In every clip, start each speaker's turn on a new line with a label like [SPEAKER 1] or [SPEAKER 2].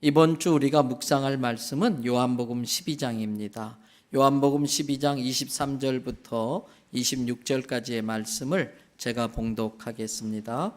[SPEAKER 1] 이번 주 우리가 묵상할 말씀은 요한복음 12장입니다. 요한복음 12장 23절부터 26절까지의 말씀을 제가 봉독하겠습니다.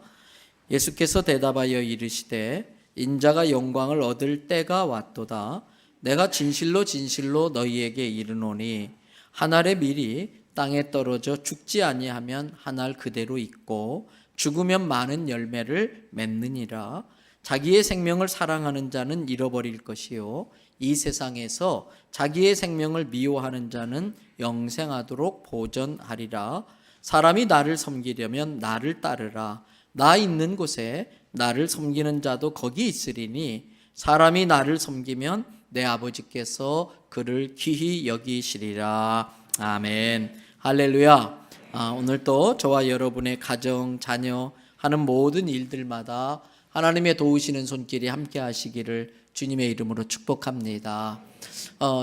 [SPEAKER 1] 예수께서 대답하여 이르시되 인자가 영광을 얻을 때가 왔도다. 내가 진실로 진실로 너희에게 이르노니 한 알의 밀이 땅에 떨어져 죽지 아니하면 한 알 그대로 있고 죽으면 많은 열매를 맺느니라. 자기의 생명을 사랑하는 자는 잃어버릴 것이요 이 세상에서 자기의 생명을 미워하는 자는 영생하도록 보전하리라. 사람이 나를 섬기려면 나를 따르라. 나 있는 곳에 나를 섬기는 자도 거기 있으리니 사람이 나를 섬기면 내 아버지께서 그를 귀히 여기시리라. 아멘. 할렐루야. 오늘 또 저와 여러분의 가정, 자녀 하는 모든 일들마다 하나님의 도우시는 손길이 함께 하시기를 주님의 이름으로 축복합니다.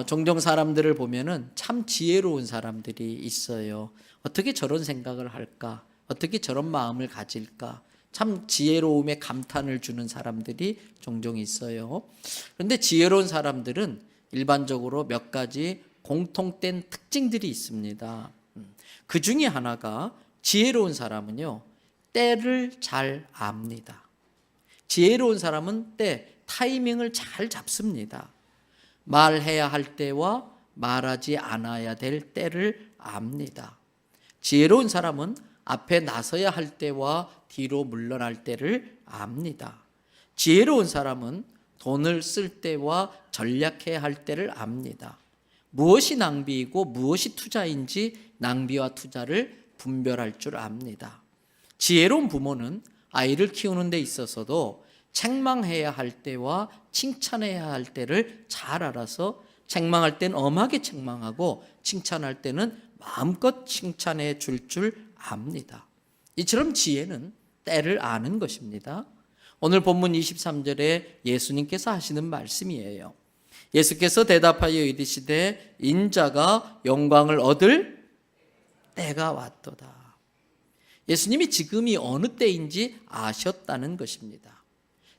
[SPEAKER 1] 종종 사람들을 보면은 참 지혜로운 사람들이 있어요. 어떻게 저런 생각을 할까? 어떻게 저런 마음을 가질까? 참 지혜로움에 감탄을 주는 사람들이 종종 있어요. 그런데 지혜로운 사람들은 일반적으로 몇 가지 공통된 특징들이 있습니다. 그 중에 하나가 지혜로운 사람은요, 때를 잘 압니다. 지혜로운 사람은 때, 타이밍을 잘 잡습니다. 말해야 할 때와 말하지 않아야 될 때를 압니다. 지혜로운 사람은 앞에 나서야 할 때와 뒤로 물러날 때를 압니다. 지혜로운 사람은 돈을 쓸 때와 전략해야 할 때를 압니다. 무엇이 낭비이고 무엇이 투자인지 낭비와 투자를 분별할 줄 압니다. 지혜로운 부모는 아이를 키우는 데 있어서도 책망해야 할 때와 칭찬해야 할 때를 잘 알아서 책망할 때는 엄하게 책망하고 칭찬할 때는 마음껏 칭찬해 줄 압니다. 이처럼 지혜는 때를 아는 것입니다. 오늘 본문 23절에 예수님께서 하시는 말씀이에요. 예수께서 대답하여 이르시되 인자가 영광을 얻을 때가 왔도다. 예수님이 지금이 어느 때인지 아셨다는 것입니다.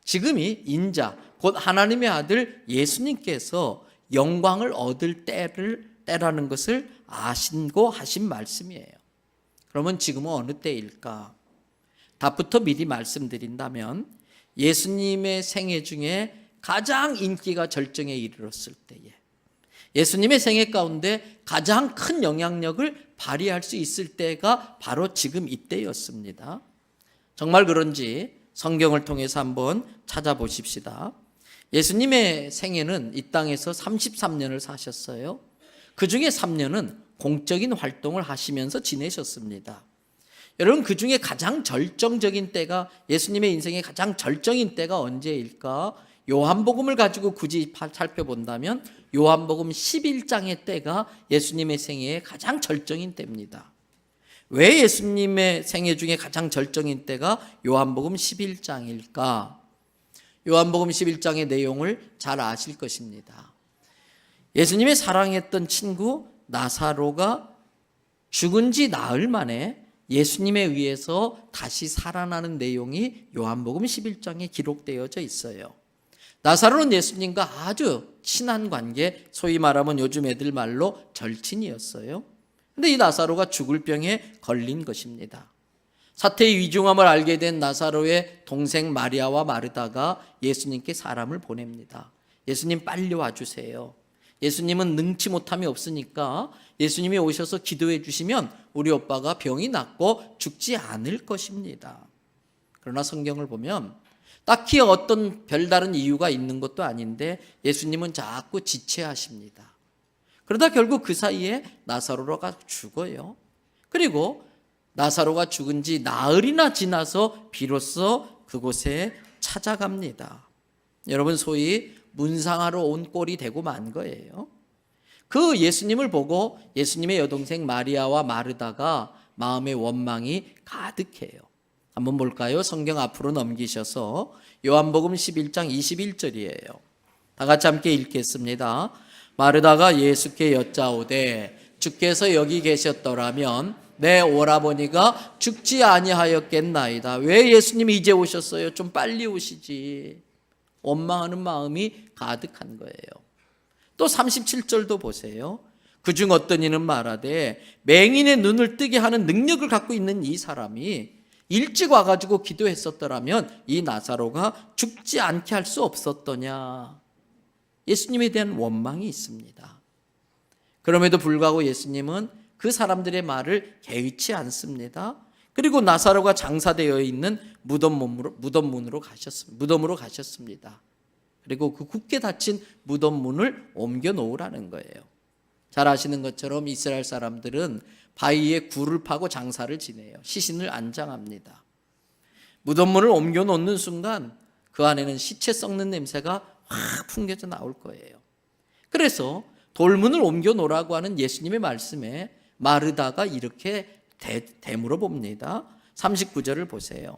[SPEAKER 1] 지금이 인자, 곧 하나님의 아들 예수님께서 영광을 얻을 때라는 것을 아신고 하신 말씀이에요. 그러면 지금은 어느 때일까? 답부터 미리 말씀드린다면 예수님의 생애 중에 가장 인기가 절정에 이르렀을 때에, 예수님의 생애 가운데 가장 큰 영향력을 발휘할 수 있을 때가 바로 지금 이때였습니다. 정말 그런지 성경을 통해서 한번 찾아보십시다. 예수님의 생애는 이 땅에서 33년을 사셨어요. 그 중에 3년은 공적인 활동을 하시면서 지내셨습니다. 여러분, 그 중에 가장 절정적인 때가, 예수님의 인생의 가장 절정인 때가 언제일까? 요한복음을 가지고 굳이 살펴본다면 요한복음 11장의 때가 예수님의 생애의 가장 절정인 때입니다. 왜 예수님의 생애 중에 가장 절정인 때가 요한복음 11장일까? 요한복음 11장의 내용을 잘 아실 것입니다. 예수님의 사랑했던 친구 나사로가 죽은 지 나흘 만에 예수님에 의해서 다시 살아나는 내용이 요한복음 11장에 기록되어져 있어요. 나사로는 예수님과 아주 친한 관계, 소위 말하면 요즘 애들 말로 절친이었어요. 그런데 이 나사로가 죽을 병에 걸린 것입니다. 사태의 위중함을 알게 된 나사로의 동생 마리아와 마르다가 예수님께 사람을 보냅니다. 예수님 빨리 와주세요. 예수님은 능치 못함이 없으니까 예수님이 오셔서 기도해 주시면 우리 오빠가 병이 낫고 죽지 않을 것입니다. 그러나 성경을 보면 딱히 어떤 별다른 이유가 있는 것도 아닌데 예수님은 자꾸 지체하십니다. 그러다 결국 그 사이에 나사로가 죽어요. 그리고 나사로가 죽은 지 나흘이나 지나서 비로소 그곳에 찾아갑니다. 여러분, 소위 문상하러 온 꼴이 되고 만 거예요. 그 예수님을 보고 예수님의 여동생 마리아와 마르다가 마음의 원망이 가득해요. 한번 볼까요? 성경 앞으로 넘기셔서 요한복음 11장 21절이에요. 다 같이 함께 읽겠습니다. 마르다가 예수께 여짜오되 주께서 여기 계셨더라면 내 오라버니가 죽지 아니하였겠나이다. 왜 예수님이 이제 오셨어요? 좀 빨리 오시지. 원망하는 마음이 가득한 거예요. 또 37절도 보세요. 그중 어떤 이는 말하되 맹인의 눈을 뜨게 하는 능력을 갖고 있는 이 사람이 일찍 와가지고 기도했었더라면 이 나사로가 죽지 않게 할 수 없었더냐. 예수님에 대한 원망이 있습니다. 그럼에도 불구하고 예수님은 그 사람들의 말을 개의치 않습니다. 그리고 나사로가 장사되어 있는 무덤으로 가셨습니다. 그리고 그 굳게 닫힌 무덤 문을 옮겨 놓으라는 거예요. 잘 아시는 것처럼 이스라엘 사람들은 바위에 굴을 파고 장사를 지내요. 시신을 안장합니다. 무덤 문을 옮겨 놓는 순간 그 안에는 시체 썩는 냄새가 확 풍겨져 나올 거예요. 그래서 돌문을 옮겨 놓으라고 하는 예수님의 말씀에 마르다가 이렇게 되물어 봅니다. 39절을 보세요.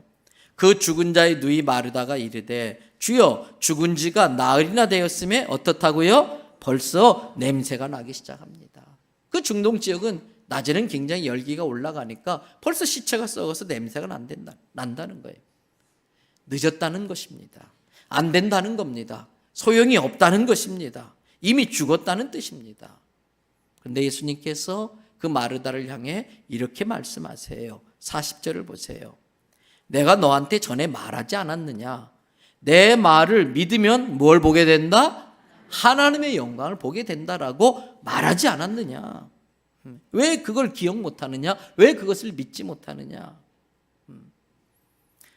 [SPEAKER 1] 그 죽은 자의 누이 마르다가 이르되 주여 죽은 지가 나흘이나 되었음에 어떻다고요? 벌써 냄새가 나기 시작합니다. 그 중동 지역은 낮에는 굉장히 열기가 올라가니까 벌써 시체가 썩어서 냄새가 난다는 거예요. 늦었다는 것입니다. 안 된다는 겁니다. 소용이 없다는 것입니다. 이미 죽었다는 뜻입니다. 그런데 예수님께서 그 마르다를 향해 이렇게 말씀하세요. 40절을 보세요. 내가 너한테 전에 말하지 않았느냐? 내 말을 믿으면 뭘 보게 된다? 하나님의 영광을 보게 된다라고 말하지 않았느냐? 왜 그걸 기억 못하느냐? 왜 그것을 믿지 못하느냐?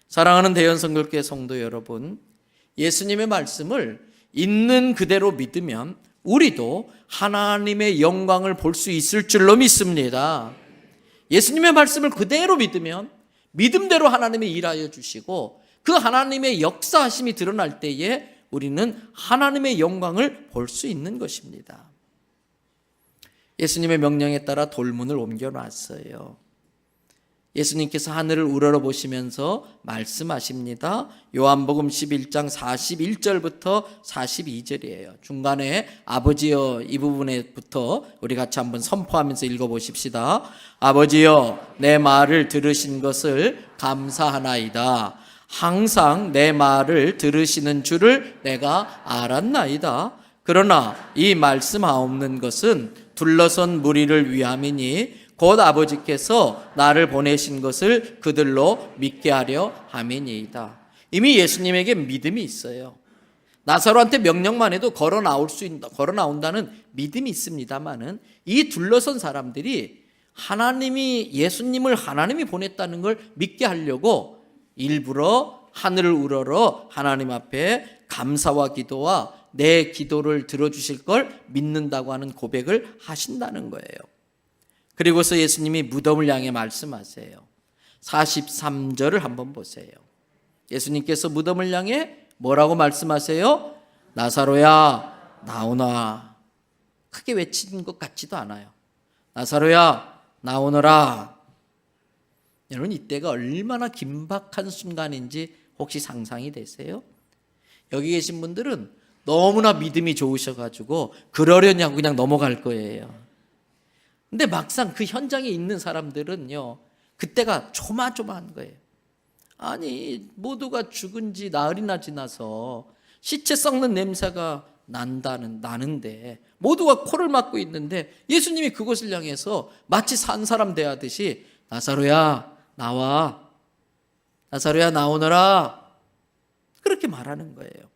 [SPEAKER 1] 사랑하는 대연성결교회 성도 여러분, 예수님의 말씀을 있는 그대로 믿으면 우리도 하나님의 영광을 볼 수 있을 줄로 믿습니다. 예수님의 말씀을 그대로 믿으면 믿음대로 하나님이 일하여 주시고 그 하나님의 역사하심이 드러날 때에 우리는 하나님의 영광을 볼 수 있는 것입니다. 예수님의 명령에 따라 돌문을 옮겨놨어요. 예수님께서 하늘을 우러러보시면서 말씀하십니다. 요한복음 11장 41절부터 42절이에요. 중간에 아버지여 이 부분에부터 우리 같이 한번 선포하면서 읽어보십시다. 아버지여 내 말을 들으신 것을 감사하나이다. 항상 내 말을 들으시는 줄을 내가 알았나이다. 그러나 이 말씀하옵는 것은 둘러선 무리를 위함이니 곧 아버지께서 나를 보내신 것을 그들로 믿게 하려 함이니이다. 이미 예수님에게 믿음이 있어요. 나사로한테 명령만 해도 걸어 나온다는 믿음이 있습니다만은 이 둘러선 사람들이 예수님을 하나님이 보냈다는 걸 믿게 하려고 일부러 하늘을 우러러 하나님 앞에 감사와 기도와 내 기도를 들어주실 걸 믿는다고 하는 고백을 하신다는 거예요. 그리고서 예수님이 무덤을 향해 말씀하세요. 43절을 한번 보세요. 예수님께서 무덤을 향해 뭐라고 말씀하세요? 나사로야 나오너라. 크게 외치는 것 같지도 않아요. 나사로야 나오너라. 여러분 이때가 얼마나 긴박한 순간인지 혹시 상상이 되세요? 여기 계신 분들은 너무나 믿음이 좋으셔가지고 그러려냐고 그냥 넘어갈 거예요. 근데 막상 그 현장에 있는 사람들은요, 그때가 조마조마한 거예요. 아니 모두가 죽은 지 나흘이나 지나서 시체 썩는 냄새가 나는데 모두가 코를 막고 있는데 예수님이 그것을 향해서 마치 산 사람 대하듯이 나사로야 나와, 나사로야 나오너라, 그렇게 말하는 거예요.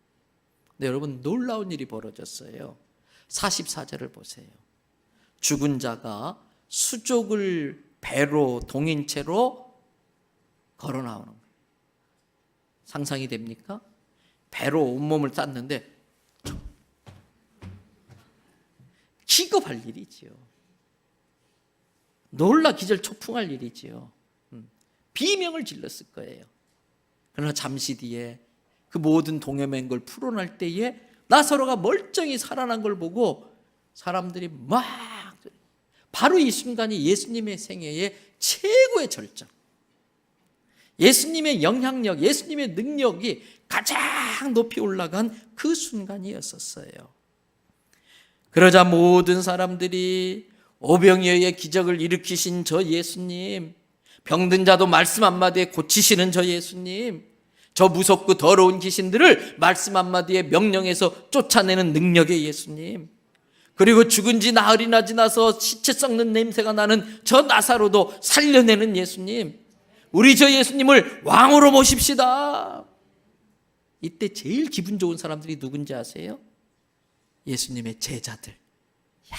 [SPEAKER 1] 근데 여러분 놀라운 일이 벌어졌어요. 44절을 보세요. 죽은 자가 수족을 배로 동인채로 걸어 나오는 거예요. 상상이 됩니까? 배로 온몸을 쌌는데 기겁할 일이지요. 놀라 기절초풍할 일이지요. 비명을 질렀을 거예요. 그러나 잠시 뒤에 그 모든 동요맨 걸 풀어낼 때에 나사로가 멀쩡히 살아난 걸 보고 사람들이 막 바로 이 순간이 예수님의 생애의 최고의 절정, 예수님의 영향력, 예수님의 능력이 가장 높이 올라간 그 순간이었었어요. 그러자 모든 사람들이 오병이어의 기적을 일으키신 저 예수님, 병든 자도 말씀 한마디에 고치시는 저 예수님, 저 무섭고 더러운 귀신들을 말씀 한마디에 명령해서 쫓아내는 능력의 예수님, 그리고 죽은 지 나흘이나 지나서 시체 썩는 냄새가 나는 저 나사로도 살려내는 예수님, 우리 저 예수님을 왕으로 모십시다. 이때 제일 기분 좋은 사람들이 누군지 아세요? 예수님의 제자들. 야,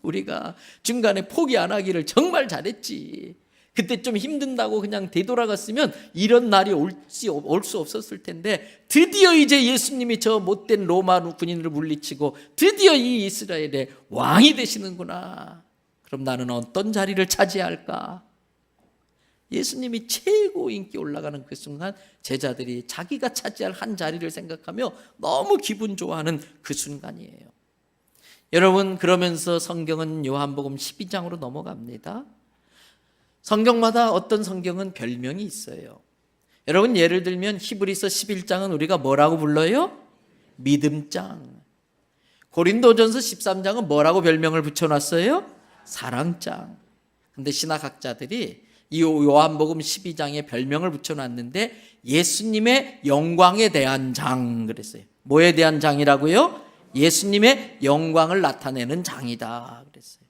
[SPEAKER 1] 우리가 중간에 포기 안 하기를 정말 잘했지. 그때 좀 힘든다고 그냥 되돌아갔으면 이런 날이 올 수 없었을 텐데, 드디어 이제 예수님이 저 못된 로마 군인을 물리치고 드디어 이 이스라엘의 왕이 되시는구나. 그럼 나는 어떤 자리를 차지할까? 예수님이 최고 인기 올라가는 그 순간 제자들이 자기가 차지할 한 자리를 생각하며 너무 기분 좋아하는 그 순간이에요. 여러분, 그러면서 성경은 요한복음 12장으로 넘어갑니다. 성경마다 어떤 성경은 별명이 있어요. 여러분, 예를 들면 히브리서 11장은 우리가 뭐라고 불러요? 믿음장. 고린도전서 13장은 뭐라고 별명을 붙여놨어요? 사랑장. 근데 신학학자들이 이 요한복음 12장에 별명을 붙여놨는데 예수님의 영광에 대한 장 그랬어요. 뭐에 대한 장이라고요? 예수님의 영광을 나타내는 장이다 그랬어요.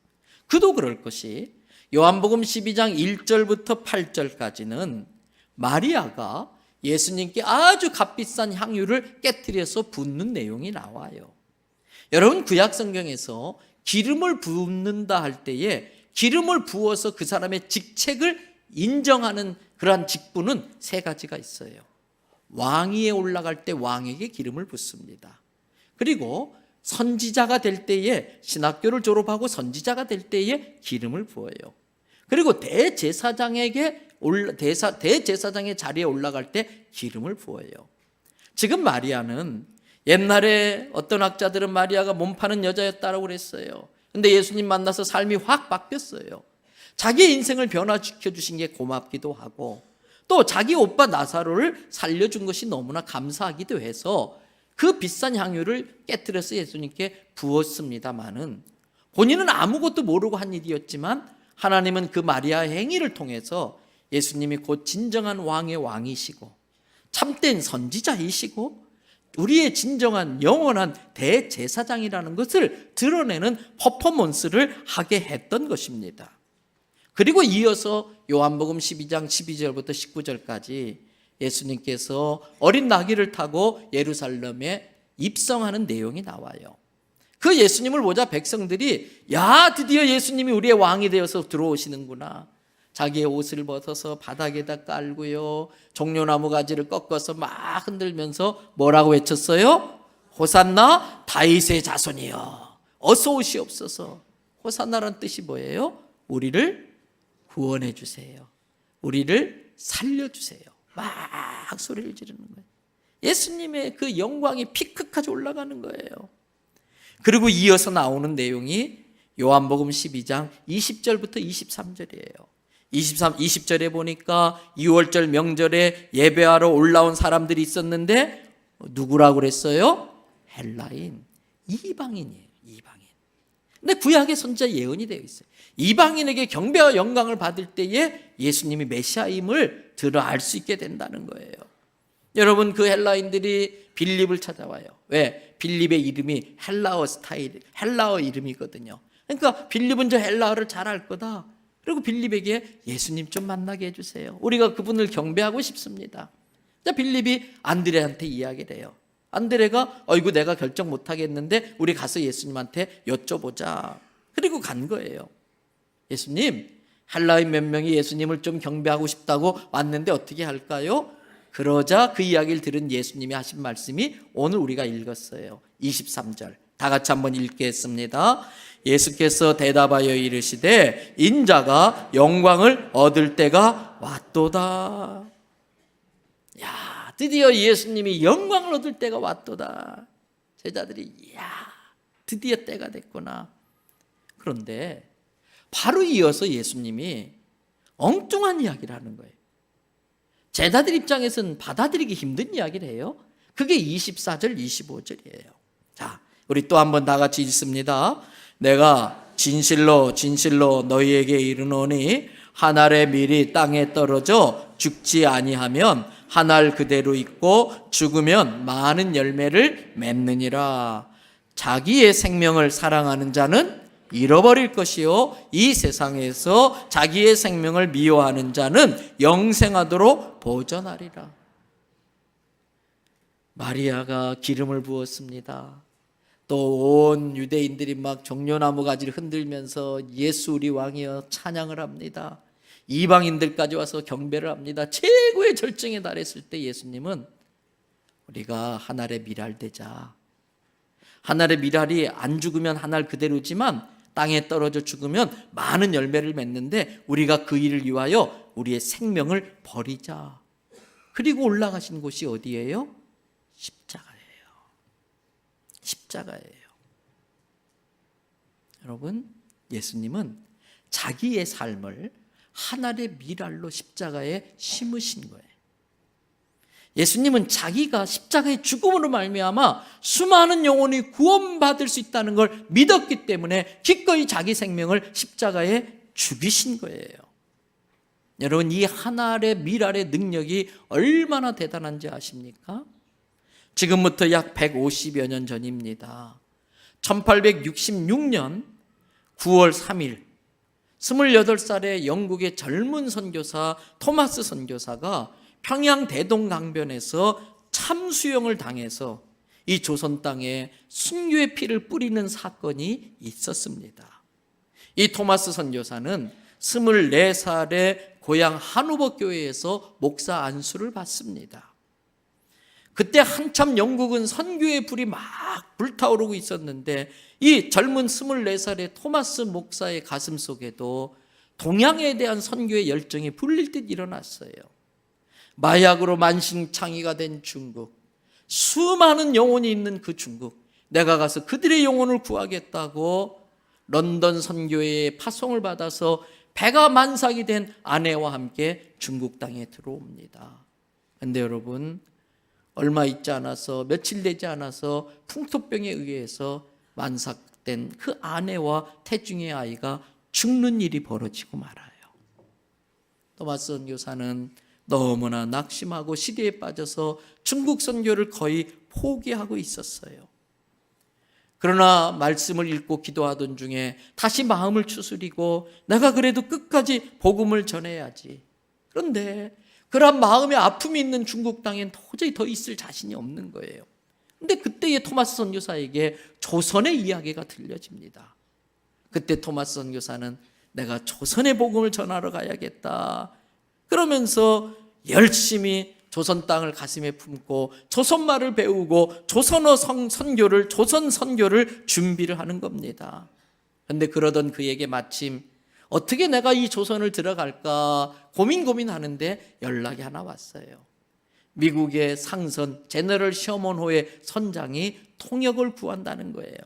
[SPEAKER 1] 그도 그럴 것이 요한복음 12장 1절부터 8절까지는 마리아가 예수님께 아주 값비싼 향유를 깨트려서 붓는 내용이 나와요. 여러분, 구약 성경에서 기름을 붓는다 할 때에 기름을 부어서 그 사람의 직책을 인정하는 그러한 직분은 세 가지가 있어요. 왕위에 올라갈 때 왕에게 기름을 붓습니다. 그리고 선지자가 될 때에, 신학교를 졸업하고 선지자가 될 때에 기름을 부어요. 그리고 대제사장의 자리에 올라갈 때 기름을 부어요. 지금 마리아는, 옛날에 어떤 학자들은 마리아가 몸 파는 여자였다고 그랬어요. 근데 예수님 만나서 삶이 확 바뀌었어요. 자기의 인생을 변화시켜 주신 게 고맙기도 하고, 또 자기 오빠 나사로를 살려준 것이 너무나 감사하기도 해서 그 비싼 향유를 깨트려서 예수님께 부었습니다마는, 본인은 아무것도 모르고 한 일이었지만 하나님은 그 마리아의 행위를 통해서 예수님이 곧 진정한 왕의 왕이시고 참된 선지자이시고 우리의 진정한 영원한 대제사장이라는 것을 드러내는 퍼포먼스를 하게 했던 것입니다. 그리고 이어서 요한복음 12장 12절부터 19절까지 예수님께서 어린 나귀를 타고 예루살렘에 입성하는 내용이 나와요. 그 예수님을 보자 백성들이, 야, 드디어 예수님이 우리의 왕이 되어서 들어오시는구나. 자기의 옷을 벗어서 바닥에다 깔고요, 종려나무 가지를 꺾어서 막 흔들면서 뭐라고 외쳤어요? 호산나 다윗의 자손이여, 어서 오시옵소서. 호산나라는 뜻이 뭐예요? 우리를 구원해 주세요, 우리를 살려주세요, 막 소리를 지르는 거예요. 예수님의 그 영광이 피크까지 올라가는 거예요. 그리고 이어서 나오는 내용이 요한복음 12장 20절부터 23절이에요. 20절에 보니까 6월절 명절에 예배하러 올라온 사람들이 있었는데 누구라고 그랬어요? 헬라인, 이방인이에요. 이방인. 근데 구약의 선지자 예언이 되어 있어요. 이방인에게 경배와 영광을 받을 때에 예수님이 메시아임을 들어 알 수 있게 된다는 거예요. 여러분, 그 헬라인들이 빌립을 찾아와요. 왜? 빌립의 이름이 헬라어 스타일, 헬라어 이름이거든요. 그러니까 빌립은 저 헬라어를 잘 알 거다. 그리고 빌립에게 예수님 좀 만나게 해주세요, 우리가 그분을 경배하고 싶습니다. 자, 빌립이 안드레한테 이야기를 해요. 안드레가 어이구 내가 결정 못하겠는데 우리 가서 예수님한테 여쭤보자. 그리고 간 거예요. 예수님, 헬라인 몇 명이 예수님을 좀 경배하고 싶다고 왔는데 어떻게 할까요? 그러자 그 이야기를 들은 예수님이 하신 말씀이 오늘 우리가 읽었어요. 23절 다 같이 한번 읽겠습니다. 예수께서 대답하여 이르시되 인자가 영광을 얻을 때가 왔도다. 야, 드디어 예수님이 영광을 얻을 때가 왔도다. 제자들이 야, 드디어 때가 됐구나. 그런데 바로 이어서 예수님이 엉뚱한 이야기를 하는 거예요. 제자들 입장에서는 받아들이기 힘든 이야기를 해요. 그게 24절 25절이에요. 자, 우리 또 한번 다 같이 읽습니다. 내가 진실로 진실로 너희에게 이르노니 한 알의 밀이 땅에 떨어져 죽지 아니하면 한 알 그대로 있고 죽으면 많은 열매를 맺느니라. 자기의 생명을 사랑하는 자는 잃어버릴 것이요 이 세상에서 자기의 생명을 미워하는 자는 영생하도록 보전하리라. 마리아가 기름을 부었습니다. 또 온 유대인들이 막 종려나무 가지를 흔들면서 예수 우리 왕이여 찬양을 합니다. 이방인들까지 와서 경배를 합니다. 최고의 절정에 달했을 때 예수님은 우리가 한 알의 미랄 되자. 한 알의 미랄이 안 죽으면 한 알 그대로지만 땅에 떨어져 죽으면 많은 열매를 맺는데 우리가 그 일을 위하여 우리의 생명을 버리자. 그리고 올라가신 곳이 어디예요? 십자가예요. 십자가예요. 여러분, 예수님은 자기의 삶을 한 알의 미랄로 십자가에 심으신 거예요. 예수님은 자기가 십자가의 죽음으로 말미암아 수많은 영혼이 구원받을 수 있다는 걸 믿었기 때문에 기꺼이 자기 생명을 십자가에 죽이신 거예요. 여러분, 이 한 알의 미랄의 능력이 얼마나 대단한지 아십니까? 지금부터 약 150여 년 전입니다. 1866년 9월 3일 28살의 영국의 젊은 선교사 토마스 선교사가 평양 대동강변에서 참수형을 당해서 이 조선 땅에 순교의 피를 뿌리는 사건이 있었습니다. 이 토마스 선교사는 24살의 고향 한우버 교회에서 목사 안수를 받습니다. 그때 한참 영국은 선교의 불이 막 불타오르고 있었는데 이 젊은 24살의 토마스 목사의 가슴 속에도 동양에 대한 선교의 열정이 불릴 듯 일어났어요. 마약으로 만신창이가 된 중국, 수많은 영혼이 있는 그 중국, 내가 가서 그들의 영혼을 구하겠다고 런던 선교회에 파송을 받아서 배가 만삭이 된 아내와 함께 중국 땅에 들어옵니다. 그런데 여러분, 얼마 있지 않아서 며칠 되지 않아서 풍토병에 의해서 만삭된 그 아내와 태중의 아이가 죽는 일이 벌어지고 말아요. 토마스 선교사는 너무나 낙심하고 시대에 빠져서 중국 선교를 거의 포기하고 있었어요. 그러나 말씀을 읽고 기도하던 중에 다시 마음을 추스리고 내가 그래도 끝까지 복음을 전해야지. 그런데 그런 마음의 아픔이 있는 중국 땅엔 도저히 더 있을 자신이 없는 거예요. 근데 그때의 토마스 선교사에게 조선의 이야기가 들려집니다. 그때 토마스 선교사는 내가 조선의 복음을 전하러 가야겠다. 그러면서 열심히 조선 땅을 가슴에 품고 조선말을 배우고 조선 선교를 준비를 하는 겁니다. 그런데 그러던 그에게 마침 어떻게 내가 이 조선을 들어갈까 고민하는데 연락이 하나 왔어요. 미국의 상선 제너럴 셔먼호의 선장이 통역을 구한다는 거예요.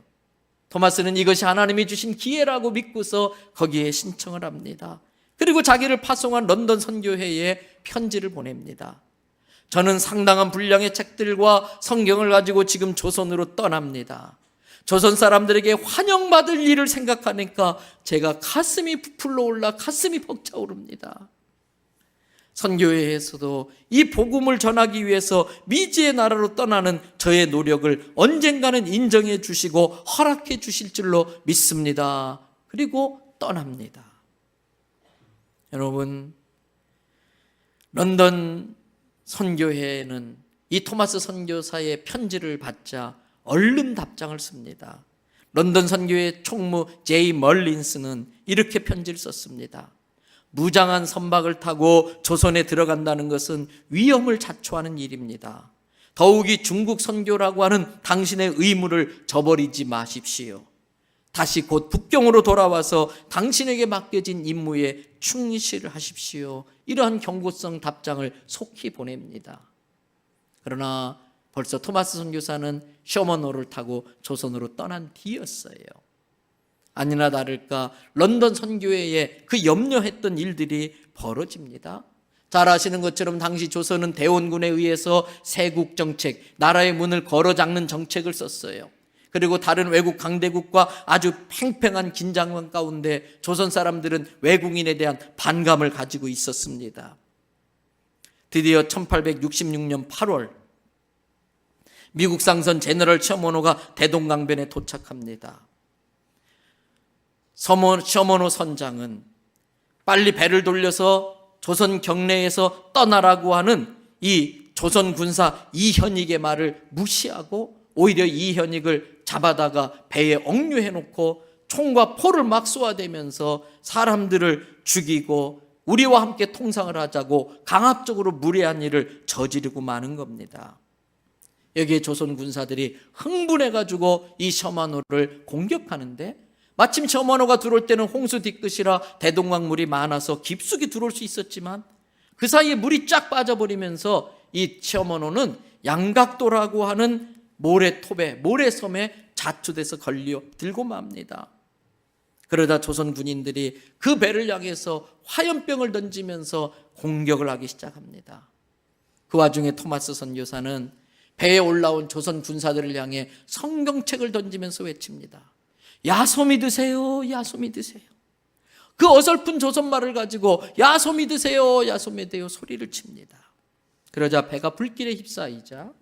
[SPEAKER 1] 토마스는 이것이 하나님이 주신 기회라고 믿고서 거기에 신청을 합니다. 그리고 자기를 파송한 런던 선교회에 편지를 보냅니다. 저는 상당한 분량의 책들과 성경을 가지고 지금 조선으로 떠납니다. 조선 사람들에게 환영받을 일을 생각하니까 제가 가슴이 부풀러 올라 가슴이 벅차오릅니다. 선교회에서도 이 복음을 전하기 위해서 미지의 나라로 떠나는 저의 노력을 언젠가는 인정해 주시고 허락해 주실 줄로 믿습니다. 그리고 떠납니다. 여러분, 런던 선교회는 이 토마스 선교사의 편지를 받자 얼른 답장을 씁니다. 런던 선교회 총무 제이 멀린스는 이렇게 편지를 썼습니다. 무장한 선박을 타고 조선에 들어간다는 것은 위험을 자초하는 일입니다. 더욱이 중국 선교라고 하는 당신의 의무를 저버리지 마십시오. 다시 곧 북경으로 돌아와서 당신에게 맡겨진 임무에 충실하십시오. 이러한 경고성 답장을 속히 보냅니다. 그러나 벌써 토마스 선교사는 셔먼호를 타고 조선으로 떠난 뒤였어요. 아니나 다를까 런던 선교회에 그 염려했던 일들이 벌어집니다. 잘 아시는 것처럼 당시 조선은 대원군에 의해서 세국 정책, 나라의 문을 걸어 잠는 정책을 썼어요. 그리고 다른 외국 강대국과 아주 팽팽한 긴장감 가운데 조선 사람들은 외국인에 대한 반감을 가지고 있었습니다. 드디어 1866년 8월 미국 상선 제너럴 셔먼호가 대동강변에 도착합니다. 셔먼호 선장은 빨리 배를 돌려서 조선 경내에서 떠나라고 하는 이 조선 군사 이현익의 말을 무시하고 오히려 이현익을 잡아다가 배에 억류해놓고 총과 포를 막 쏘아대면서 사람들을 죽이고 우리와 함께 통상을 하자고 강압적으로 무례한 일을 저지르고 마는 겁니다. 여기에 조선 군사들이 흥분해가지고 이 셔먼호를 공격하는데 마침 셔먼호가 들어올 때는 홍수 뒤끝이라 대동강물이 많아서 깊숙이 들어올 수 있었지만 그 사이에 물이 쫙 빠져버리면서 이 셔먼호는 양각도라고 하는 모래톱에 모래섬에 자초돼서 걸려 들고 맙니다. 그러다 조선 군인들이 그 배를 향해서 화염병을 던지면서 공격을 하기 시작합니다. 그 와중에 토마스 선교사는 배에 올라온 조선 군사들을 향해 성경책을 던지면서 외칩니다. 야소 믿으세요, 야소 믿으세요. 그 어설픈 조선말을 가지고 야소 믿으세요, 야소 믿으세요 소리를 칩니다. 그러자 배가 불길에 휩싸이자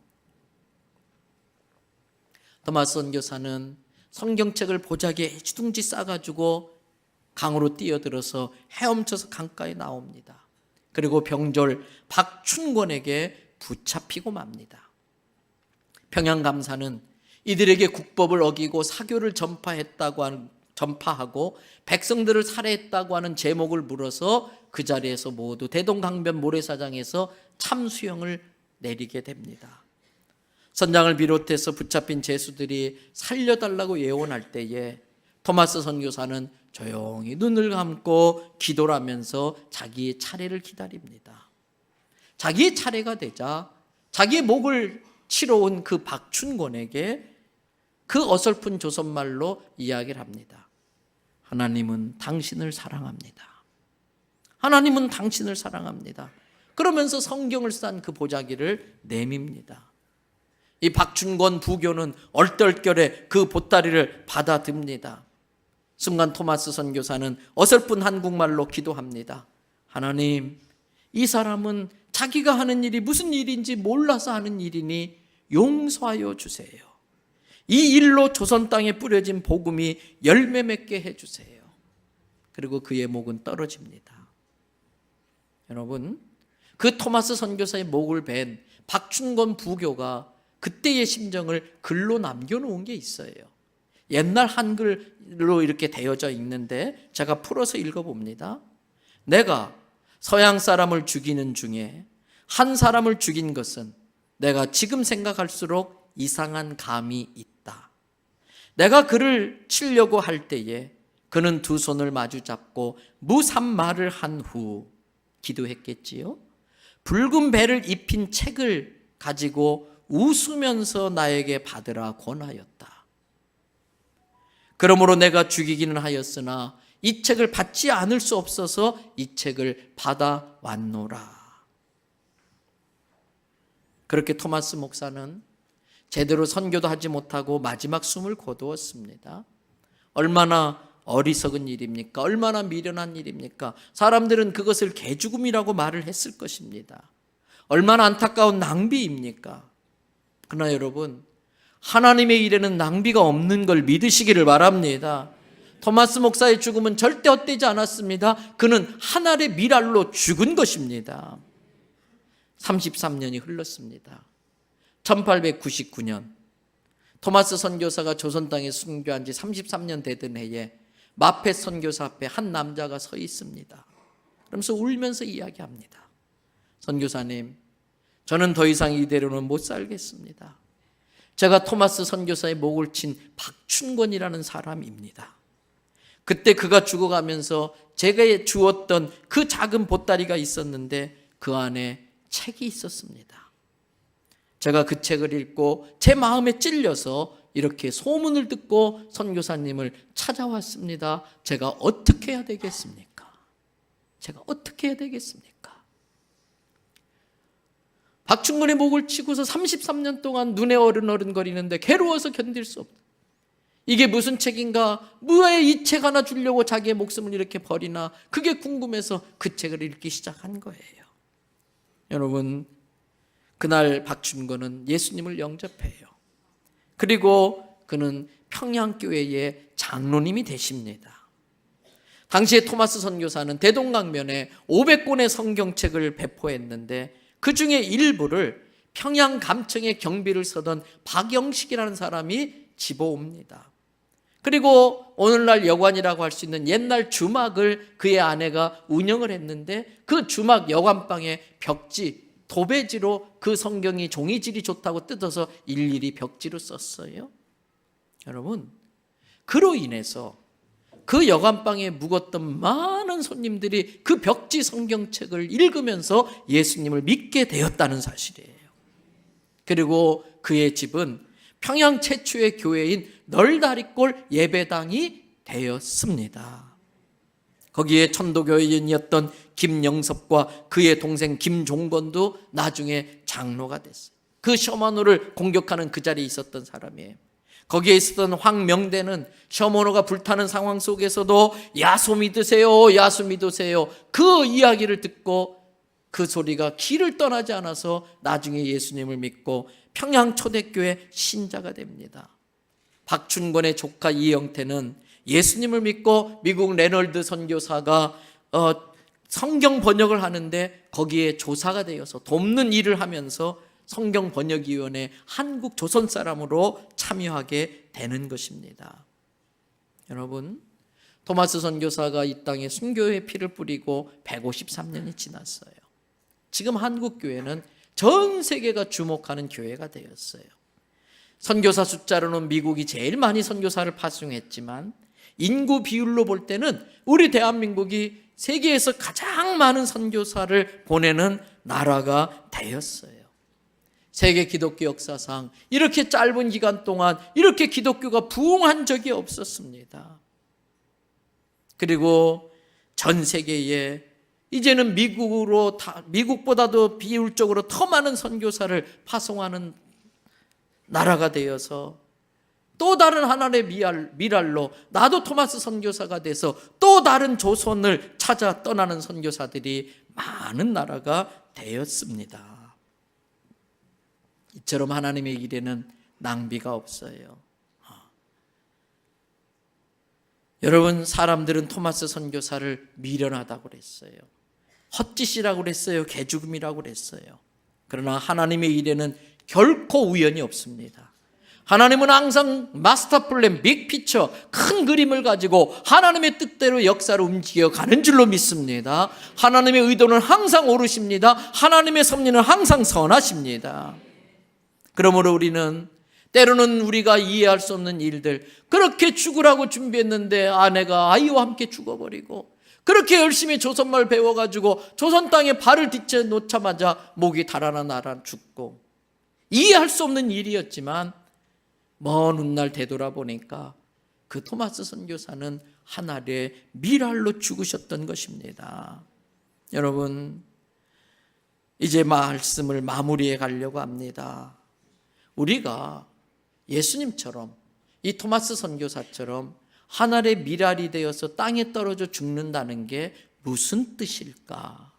[SPEAKER 1] 토마스 선교사는 성경책을 보자기에 주둥지 싸가지고 강으로 뛰어들어서 헤엄쳐서 강가에 나옵니다. 그리고 병졸 박춘권에게 붙잡히고 맙니다. 평양감사는 이들에게 국법을 어기고 사교를 전파하고 백성들을 살해했다고 하는 제목을 물어서 그 자리에서 모두 대동강변 모래사장에서 참수형을 내리게 됩니다. 선장을 비롯해서 붙잡힌 죄수들이 살려달라고 예언할 때에 토마스 선교사는 조용히 눈을 감고 기도를 하면서 자기의 차례를 기다립니다. 자기의 차례가 되자 자기의 목을 치러 온 그 박춘권에게 그 어설픈 조선말로 이야기를 합니다. 하나님은 당신을 사랑합니다. 하나님은 당신을 사랑합니다. 그러면서 성경을 싼 그 보자기를 내밉니다. 이 박춘권 부교는 얼떨결에 그 보따리를 받아듭니다. 순간 토마스 선교사는 어설픈 한국말로 기도합니다. 하나님, 이 사람은 자기가 하는 일이 무슨 일인지 몰라서 하는 일이니 용서하여 주세요. 이 일로 조선 땅에 뿌려진 복음이 열매 맺게 해주세요. 그리고 그의 목은 떨어집니다. 여러분, 그 토마스 선교사의 목을 벤 박춘권 부교가 그때의 심정을 글로 남겨놓은 게 있어요. 옛날 한글로 이렇게 되어져 있는데 제가 풀어서 읽어봅니다. 내가 서양 사람을 죽이는 중에 한 사람을 죽인 것은 내가 지금 생각할수록 이상한 감이 있다. 내가 그를 치려고 할 때에 그는 두 손을 마주 잡고 무산말을 한 후 기도했겠지요. 붉은 배를 입힌 책을 가지고 웃으면서 나에게 받으라 권하였다. 그러므로 내가 죽이기는 하였으나 이 책을 받지 않을 수 없어서 이 책을 받아왔노라. 그렇게 토마스 목사는 제대로 선교도 하지 못하고 마지막 숨을 거두었습니다. 얼마나 어리석은 일입니까? 얼마나 미련한 일입니까? 사람들은 그것을 개죽음이라고 말을 했을 것입니다. 얼마나 안타까운 낭비입니까? 그러나 여러분, 하나님의 일에는 낭비가 없는 걸 믿으시기를 바랍니다. 토마스 목사의 죽음은 절대 헛되지 않았습니다. 그는 하늘의 미랄로 죽은 것입니다. 33년이 흘렀습니다. 1899년 토마스 선교사가 조선 땅에 순교한 지 33년 되던 해에 마페 선교사 앞에 한 남자가 서 있습니다. 그러면서 울면서 이야기합니다. 선교사님, 저는 더 이상 이대로는 못 살겠습니다. 제가 토마스 선교사의 목을 친 박춘권이라는 사람입니다. 그때 그가 죽어가면서 제가 주었던 그 작은 보따리가 있었는데 그 안에 책이 있었습니다. 제가 그 책을 읽고 제 마음에 찔려서 이렇게 소문을 듣고 선교사님을 찾아왔습니다. 제가 어떻게 해야 되겠습니까? 제가 어떻게 해야 되겠습니까? 박춘권의 목을 치고서 33년 동안 눈에 어른거리는데 괴로워서 견딜 수 없다. 이게 무슨 책인가? 왜 이 책 하나 주려고 자기의 목숨을 이렇게 버리나? 그게 궁금해서 그 책을 읽기 시작한 거예요. 여러분, 그날 박춘권은 예수님을 영접해요. 그리고 그는 평양교회의 장로님이 되십니다. 당시에 토마스 선교사는 대동강변에 500권의 성경책을 배포했는데 그 중에 일부를 평양 감청에 경비를 서던 박영식이라는 사람이 집어옵니다. 그리고 오늘날 여관이라고 할 수 있는 옛날 주막을 그의 아내가 운영을 했는데 그 주막 여관방에 벽지, 도배지로 그 성경이 종이질이 좋다고 뜯어서 일일이 벽지로 썼어요. 여러분, 그로 인해서 그 여관방에 묵었던 많은 손님들이 그 벽지 성경책을 읽으면서 예수님을 믿게 되었다는 사실이에요. 그리고 그의 집은 평양 최초의 교회인 널다리골 예배당이 되었습니다. 거기에 천도교인이었던 김영섭과 그의 동생 김종건도 나중에 장로가 됐어요. 그 셔먼호를 공격하는 그 자리에 있었던 사람이에요. 거기에 있었던 황명대는 셔먼호가 불타는 상황 속에서도 야수 믿으세요, 야수 믿으세요. 그 이야기를 듣고 그 소리가 길을 떠나지 않아서 나중에 예수님을 믿고 평양 초대교회 신자가 됩니다. 박춘권의 조카 이영태는 예수님을 믿고 미국 레널드 선교사가 성경 번역을 하는데 거기에 조사가 되어서 돕는 일을 하면서 성경번역위원회 한국 조선 사람으로 참여하게 되는 것입니다. 여러분, 토마스 선교사가 이 땅에 순교의 피를 뿌리고 153년이 지났어요. 지금 한국교회는 전 세계가 주목하는 교회가 되었어요. 선교사 숫자로는 미국이 제일 많이 선교사를 파송했지만 인구 비율로 볼 때는 우리 대한민국이 세계에서 가장 많은 선교사를 보내는 나라가 되었어요. 세계 기독교 역사상 이렇게 짧은 기간 동안 이렇게 기독교가 부흥한 적이 없었습니다. 그리고 전 세계에 이제는 미국보다도 비율적으로 더 많은 선교사를 파송하는 나라가 되어서 또 다른 하나님의 미랄로 나도 토마스 선교사가 돼서 또 다른 조선을 찾아 떠나는 선교사들이 많은 나라가 되었습니다. 이처럼 하나님의 일에는 낭비가 없어요. 여러분, 사람들은 토마스 선교사를 미련하다고 그랬어요. 헛짓이라고 그랬어요. 개죽음이라고 그랬어요. 그러나 하나님의 일에는 결코 우연이 없습니다. 하나님은 항상 마스터 플랜, 빅피처, 큰 그림을 가지고 하나님의 뜻대로 역사를 움직여가는 줄로 믿습니다. 하나님의 의도는 항상 옳으십니다. 하나님의 섭리는 항상 선하십니다. 그러므로 우리는 때로는 우리가 이해할 수 없는 일들, 그렇게 죽으라고 준비했는데 아내가 아이와 함께 죽어버리고, 그렇게 열심히 조선말 배워가지고 조선 땅에 발을 디쳐 놓자마자 목이 달아나 날아 죽고, 이해할 수 없는 일이었지만 먼 훗날 되돌아보니까 그 토마스 선교사는 하나의 미랄로 죽으셨던 것입니다. 여러분, 이제 말씀을 마무리해 가려고 합니다. 우리가 예수님처럼 이 토마스 선교사처럼 하늘의 미랄이 되어서 땅에 떨어져 죽는다는 게 무슨 뜻일까?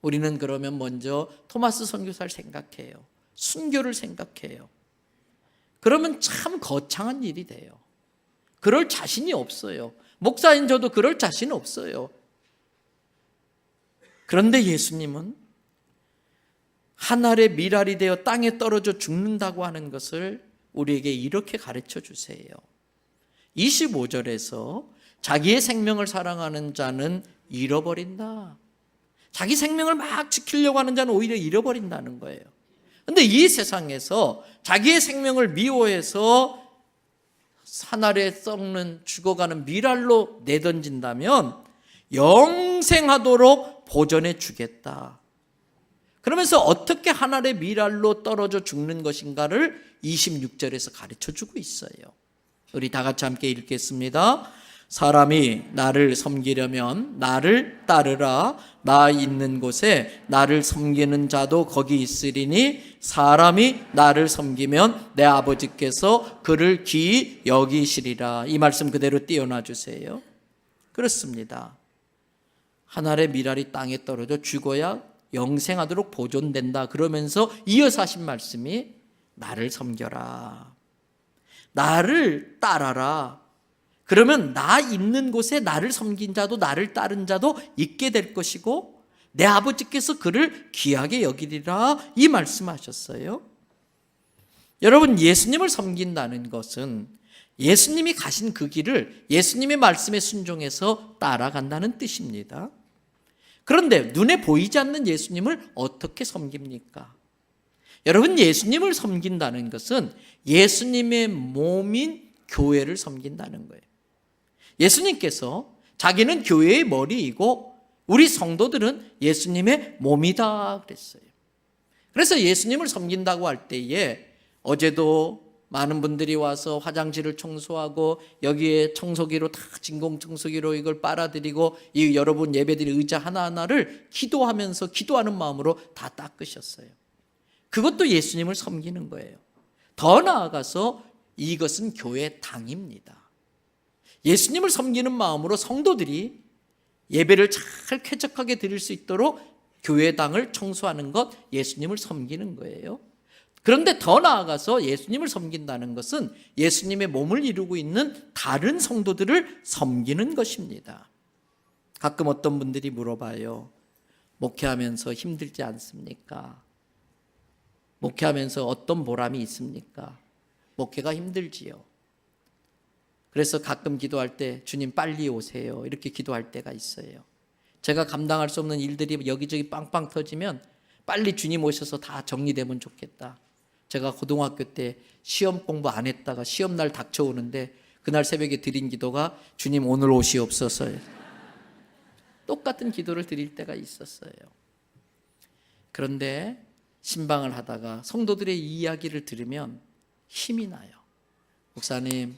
[SPEAKER 1] 우리는 그러면 먼저 토마스 선교사를 생각해요. 순교를 생각해요. 그러면 참 거창한 일이 돼요. 그럴 자신이 없어요. 목사인 저도 그럴 자신 없어요. 그런데 예수님은 하늘의 미랄이 되어 땅에 떨어져 죽는다고 하는 것을 우리에게 이렇게 가르쳐 주세요. 25절에서 자기의 생명을 사랑하는 자는 잃어버린다. 자기 생명을 막 지키려고 하는 자는 오히려 잃어버린다는 거예요. 그런데 이 세상에서 자기의 생명을 미워해서 하늘에 썩는 죽어가는 미랄로 내던진다면 영생하도록 보전해 주겠다. 그러면서 어떻게 하늘의 미랄로 떨어져 죽는 것인가를 26절에서 가르쳐주고 있어요. 우리 다 같이 함께 읽겠습니다. 사람이 나를 섬기려면 나를 따르라. 나 있는 곳에 나를 섬기는 자도 거기 있으리니 사람이 나를 섬기면 내 아버지께서 그를 귀히 여기시리라. 이 말씀 그대로 띄워놔 주세요. 그렇습니다. 하늘의 미랄이 땅에 떨어져 죽어야 영생하도록 보존된다. 그러면서 이어서 하신 말씀이 나를 섬겨라. 나를 따라라. 그러면 나 있는 곳에 나를 섬긴 자도 나를 따른 자도 있게 될 것이고 내 아버지께서 그를 귀하게 여기리라 이 말씀하셨어요. 여러분, 예수님을 섬긴다는 것은 예수님이 가신 그 길을 예수님의 말씀에 순종해서 따라간다는 뜻입니다. 그런데 눈에 보이지 않는 예수님을 어떻게 섬깁니까? 여러분, 예수님을 섬긴다는 것은 예수님의 몸인 교회를 섬긴다는 거예요. 예수님께서 자기는 교회의 머리이고 우리 성도들은 예수님의 몸이다 그랬어요. 그래서 예수님을 섬긴다고 할 때에 어제도 많은 분들이 와서 화장실을 청소하고 여기에 청소기로 다 진공 청소기로 이걸 빨아들이고 이 여러분 예배드릴 의자 하나하나를 기도하면서 기도하는 마음으로 다 닦으셨어요. 그것도 예수님을 섬기는 거예요. 더 나아가서 이것은 교회 당입니다. 예수님을 섬기는 마음으로 성도들이 예배를 잘 쾌적하게 드릴 수 있도록 교회 당을 청소하는 것, 예수님을 섬기는 거예요. 그런데 더 나아가서 예수님을 섬긴다는 것은 예수님의 몸을 이루고 있는 다른 성도들을 섬기는 것입니다. 가끔 어떤 분들이 물어봐요. 목회하면서 힘들지 않습니까? 목회하면서 어떤 보람이 있습니까? 목회가 힘들지요. 그래서 가끔 기도할 때 주님 빨리 오세요 이렇게 기도할 때가 있어요. 제가 감당할 수 없는 일들이 여기저기 빵빵 터지면 빨리 주님 오셔서 다 정리되면 좋겠다. 제가 고등학교 때 시험 공부 안 했다가 시험날 닥쳐오는데 그날 새벽에 드린 기도가 주님 오늘 오시옵소서. 똑같은 기도를 드릴 때가 있었어요. 그런데 신방을 하다가 성도들의 이야기를 들으면 힘이 나요. 목사님,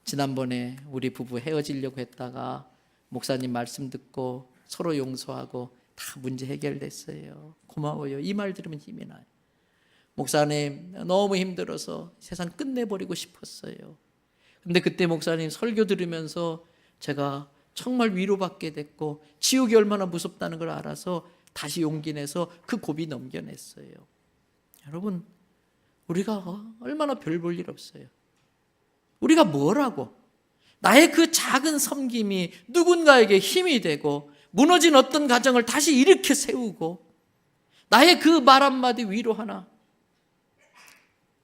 [SPEAKER 1] 지난번에 우리 부부 헤어지려고 했다가 목사님 말씀 듣고 서로 용서하고 다 문제 해결됐어요. 고마워요. 이 말 들으면 힘이 나요. 목사님, 너무 힘들어서 세상 끝내버리고 싶었어요. 근데 그때 목사님 설교 들으면서 제가 정말 위로받게 됐고 지옥이 얼마나 무섭다는 걸 알아서 다시 용기 내서 그 고비 넘겨냈어요. 여러분, 우리가 얼마나 별 볼 일 없어요. 우리가 뭐라고 나의 그 작은 섬김이 누군가에게 힘이 되고 무너진 어떤 가정을 다시 일으켜 세우고 나의 그 말 한마디 위로 하나.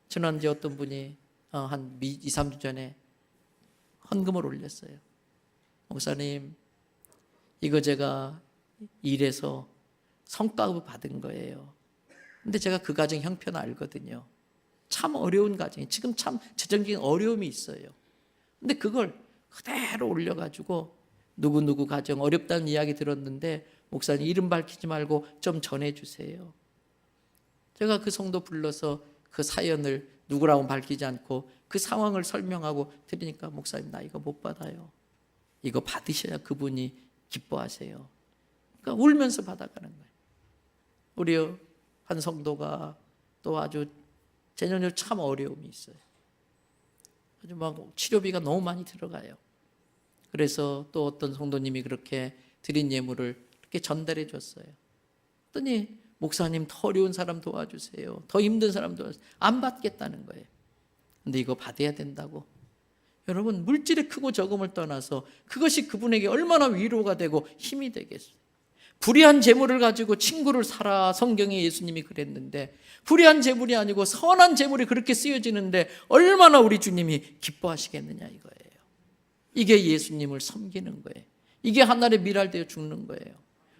[SPEAKER 1] 지난주에 어떤 분이 한 2, 3주 전에 헌금을 올렸어요. 목사님, 이거 제가 일해서 성과급 받은 거예요. 근데 제가 그 가정 형편 알거든요. 참 어려운 가정이 지금 참 재정적인 어려움이 있어요. 근데 그걸 그대로 올려가지고 누구누구 가정 어렵다는 이야기 들었는데 목사님 이름 밝히지 말고 좀 전해주세요. 제가 그 성도 불러서 그 사연을 누구라고 밝히지 않고 그 상황을 설명하고 드리니까 목사님 나 이거 못 받아요. 이거 받으셔야 그분이 기뻐하세요. 그러니까 울면서 받아가는 거예요. 우리 한 성도가 또 아주 재정적으로 참 어려움이 있어요. 아주 막 치료비가 너무 많이 들어가요. 그래서 또 어떤 성도님이 그렇게 드린 예물을 이렇게 전달해 줬어요. 그랬더니 목사님 더 어려운 사람 도와주세요. 더 힘든 사람 도와주세요. 안 받겠다는 거예요. 근데 이거 받아야 된다고. 여러분, 물질의 크고 적음을 떠나서 그것이 그분에게 얼마나 위로가 되고 힘이 되겠어요. 불의한 재물을 가지고 친구를 사라, 성경에 예수님이 그랬는데 불의한 재물이 아니고 선한 재물이 그렇게 쓰여지는데 얼마나 우리 주님이 기뻐하시겠느냐 이거예요. 이게 예수님을 섬기는 거예요. 이게 하늘에 미랄되어 죽는 거예요.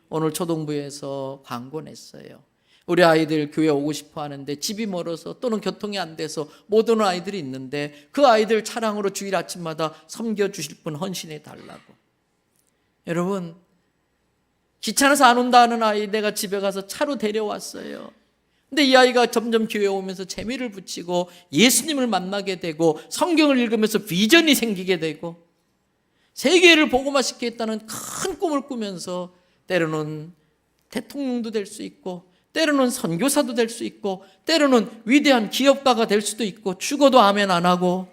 [SPEAKER 1] 오늘 초동부에서 광고 냈어요. 우리 아이들 교회 오고 싶어 하는데 집이 멀어서 또는 교통이 안 돼서 못 오는 아이들이 있는데 그 아이들 차량으로 주일 아침마다 섬겨주실 분 헌신해 달라고. 여러분, 귀찮아서 안 온다 하는 아이 내가 집에 가서 차로 데려왔어요. 근데 이 아이가 점점 교회 오면서 재미를 붙이고 예수님을 만나게 되고 성경을 읽으면서 비전이 생기게 되고 세계를 복음화 시키겠다는 큰 꿈을 꾸면서 때로는 대통령도 될 수 있고 때로는 선교사도 될 수 있고 때로는 위대한 기업가가 될 수도 있고 죽어도 아멘 안 하고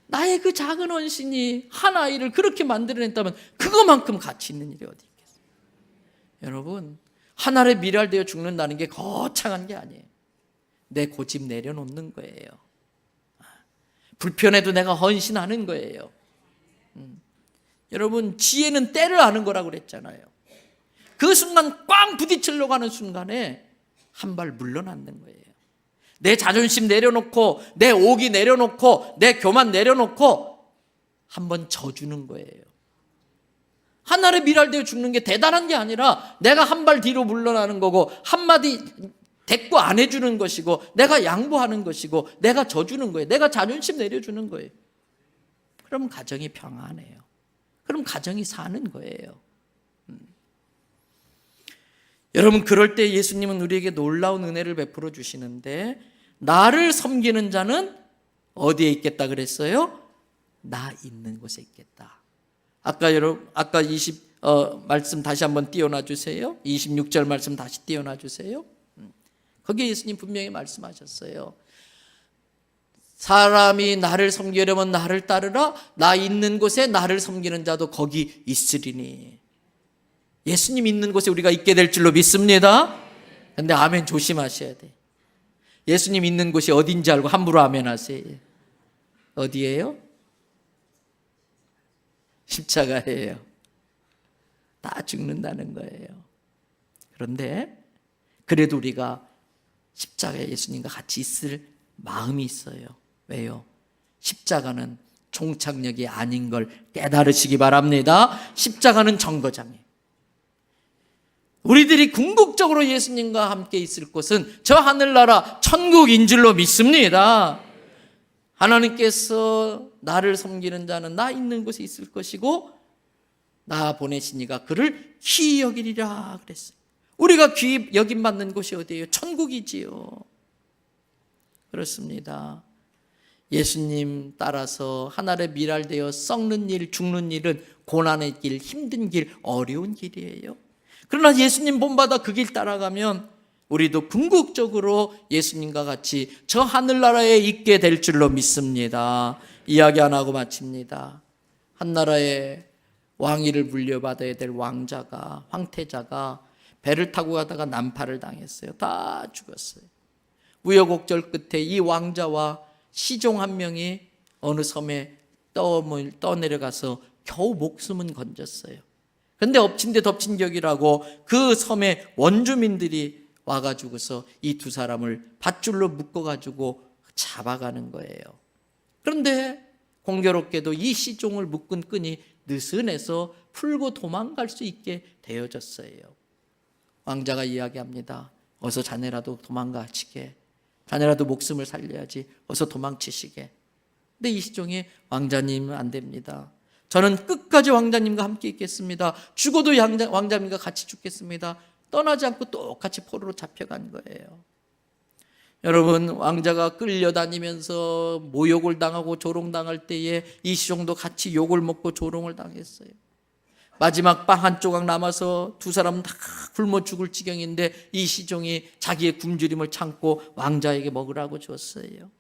[SPEAKER 1] 나의 그 작은 헌신이 한 아이를 그렇게 만들어냈다면 그거만큼 가치 있는 일이 어디 있겠어요? 여러분, 한 알에 미랄되어 죽는다는 게 거창한 게 아니에요. 내 고집 내려놓는 거예요. 불편해도 내가 헌신하는 거예요. 여러분, 지혜는 때를 아는 거라고 그랬잖아요. 그 순간 꽝 부딪히려고 하는 순간에 한 발 물러나는 거예요. 내 자존심 내려놓고, 내 오기 내려놓고, 내 교만 내려놓고 한번 져주는 거예요. 하늘에 미랄되어 죽는 게 대단한 게 아니라 내가 한 발 뒤로 물러나는 거고, 한마디 대꾸 안 해주는 것이고, 내가 양보하는 것이고, 내가 져주는 거예요. 내가 자존심 내려주는 거예요. 그럼 가정이 평안해요. 그럼 가정이 사는 거예요. 여러분, 그럴 때 예수님은 우리에게 놀라운 은혜를 베풀어 주시는데, 나를 섬기는 자는 어디에 있겠다 그랬어요? 나 있는 곳에 있겠다. 아까 말씀 다시 한번 띄워놔 주세요. 26절 말씀 다시 띄워놔 주세요. 거기에 예수님 분명히 말씀하셨어요. 사람이 나를 섬기려면 나를 따르라. 나 있는 곳에 나를 섬기는 자도 거기 있으리니. 예수님 있는 곳에 우리가 있게 될 줄로 믿습니다. 근데 아멘 조심하셔야 돼. 예수님 있는 곳이 어딘지 알고 함부로 아멘 하세요. 어디예요? 십자가예요. 다 죽는다는 거예요. 그런데 그래도 우리가 십자가에 예수님과 같이 있을 마음이 있어요. 왜요? 십자가는 종착역이 아닌 걸 깨달으시기 바랍니다. 십자가는 정거장이에요. 우리들이 궁극적으로 예수님과 함께 있을 곳은 저 하늘나라 천국인 줄로 믿습니다. 하나님께서 나를 섬기는 자는 나 있는 곳에 있을 것이고 나 보내시니가 그를 귀히 여기리라 그랬어요. 우리가 귀히 여김받는 곳이 어디예요? 천국이지요. 그렇습니다. 예수님 따라서 하늘에 미랄되어 썩는 일, 죽는 일은 고난의 길, 힘든 길, 어려운 길이에요. 그러나 예수님 본받아 그 길 따라가면 우리도 궁극적으로 예수님과 같이 저 하늘나라에 있게 될 줄로 믿습니다. 이야기 안 하고 마칩니다. 한 나라의 왕위를 물려받아야 될 왕자가, 황태자가 배를 타고 가다가 난파를 당했어요. 다 죽었어요. 우여곡절 끝에 이 왕자와 시종 한 명이 어느 섬에 떠내려가서 겨우 목숨은 건졌어요. 근데 엎친 데 덮친 격이라고 그 섬의 원주민들이 와가지고서 이 두 사람을 밧줄로 묶어가지고 잡아가는 거예요. 그런데 공교롭게도 이 시종을 묶은 끈이 느슨해서 풀고 도망갈 수 있게 되어졌어요. 왕자가 이야기합니다. 어서 자네라도 도망가시게. 자네라도 목숨을 살려야지. 어서 도망치시게. 근데 이 시종이 왕자님 안 됩니다. 저는 끝까지 왕자님과 함께 있겠습니다. 죽어도 왕자님과 같이 죽겠습니다. 떠나지 않고 똑같이 포로로 잡혀간 거예요. 여러분, 왕자가 끌려다니면서 모욕을 당하고 조롱당할 때에 이 시종도 같이 욕을 먹고 조롱을 당했어요. 마지막 빵 한 조각 남아서 두 사람은 다 굶어 죽을 지경인데 이 시종이 자기의 굶주림을 참고 왕자에게 먹으라고 줬어요.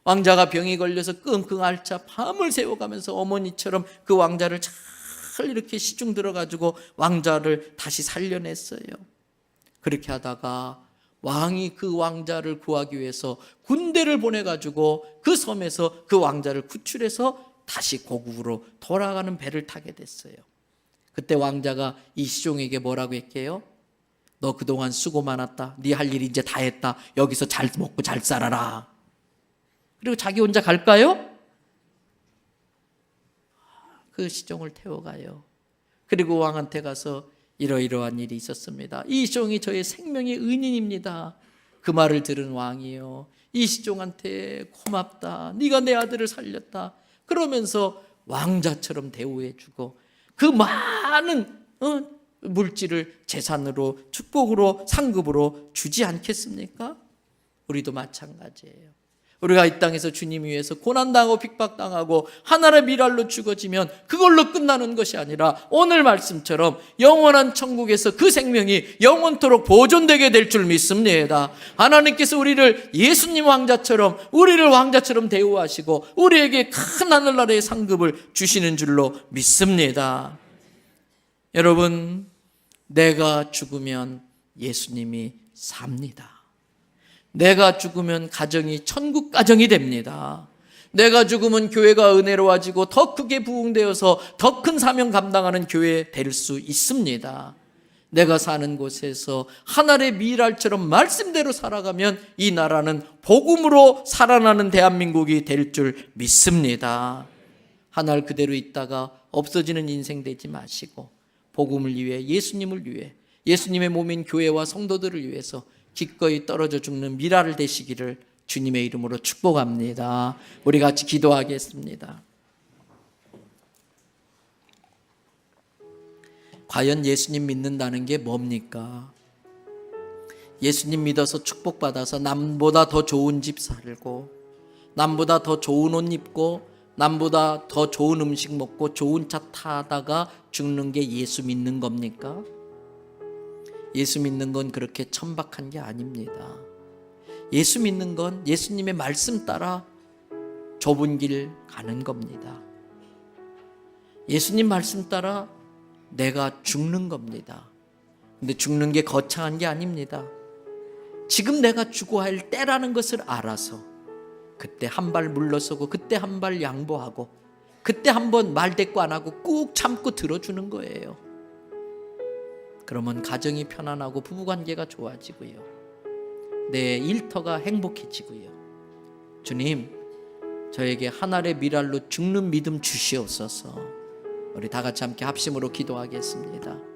[SPEAKER 1] 왕자가 병이 걸려서 끙끙 앓자 밤을 새워가면서 어머니처럼 그 왕자를 잘 이렇게 시중 들어가지고 왕자를 다시 살려냈어요. 그렇게 하다가 왕이 그 왕자를 구하기 위해서 군대를 보내가지고 그 섬에서 그 왕자를 구출해서 다시 고국으로 돌아가는 배를 타게 됐어요. 그때 왕자가 이 시종에게 뭐라고 했게요? 너 그동안 수고 많았다. 네 할 일 이제 다 했다. 여기서 잘 먹고 잘 살아라. 그리고 자기 혼자 갈까요? 그 시종을 태워가요. 그리고 왕한테 가서 이러이러한 일이 있었습니다. 이 시종이 저의 생명의 은인입니다. 그 말을 들은 왕이요, 이 시종한테 고맙다. 네가 내 아들을 살렸다. 그러면서 왕자처럼 대우해주고 그 많은 물질을 재산으로, 축복으로, 상급으로 주지 않겠습니까? 우리도 마찬가지예요. 우리가 이 땅에서 주님 위해서 고난당하고 핍박당하고 하나의 미랄로 죽어지면 그걸로 끝나는 것이 아니라 오늘 말씀처럼 영원한 천국에서 그 생명이 영원토록 보존되게 될 줄 믿습니다. 하나님께서 우리를 예수님 왕자처럼, 우리를 왕자처럼 대우하시고 우리에게 큰 하늘나라의 상급을 주시는 줄로 믿습니다. 여러분, 내가 죽으면 예수님이 삽니다. 내가 죽으면 가정이 천국 가정이 됩니다. 내가 죽으면 교회가 은혜로워지고 더 크게 부흥되어서 더 큰 사명 감당하는 교회 될 수 있습니다. 내가 사는 곳에서 하늘의 미랄처럼 말씀대로 살아가면 이 나라는 복음으로 살아나는 대한민국이 될 줄 믿습니다. 하늘 그대로 있다가 없어지는 인생 되지 마시고 복음을 위해, 예수님을 위해, 예수님의 몸인 교회와 성도들을 위해서 기꺼이 떨어져 죽는 미랄을 되시기를 주님의 이름으로 축복합니다. 우리 같이 기도하겠습니다. 과연 예수님 믿는다는 게 뭡니까? 예수님 믿어서 축복받아서 남보다 더 좋은 집 살고, 남보다 더 좋은 옷 입고, 남보다 더 좋은 음식 먹고 좋은 차 타다가 죽는 게 예수 믿는 겁니까? 예수 믿는 건 그렇게 천박한 게 아닙니다. 예수 믿는 건 예수님의 말씀 따라 좁은 길 가는 겁니다. 예수님 말씀 따라 내가 죽는 겁니다. 근데 죽는 게 거창한 게 아닙니다. 지금 내가 죽어야 할 때라는 것을 알아서 그때 한 발 물러서고, 그때 한 발 양보하고, 그때 한번 말대꾸 안 하고 꾹 참고 들어주는 거예요. 그러면 가정이 편안하고 부부관계가 좋아지고요, 내 일터가 행복해지고요. 주님, 저에게 하늘의 미랄로 죽는 믿음 주시옵소서. 우리 다 같이 함께 합심으로 기도하겠습니다.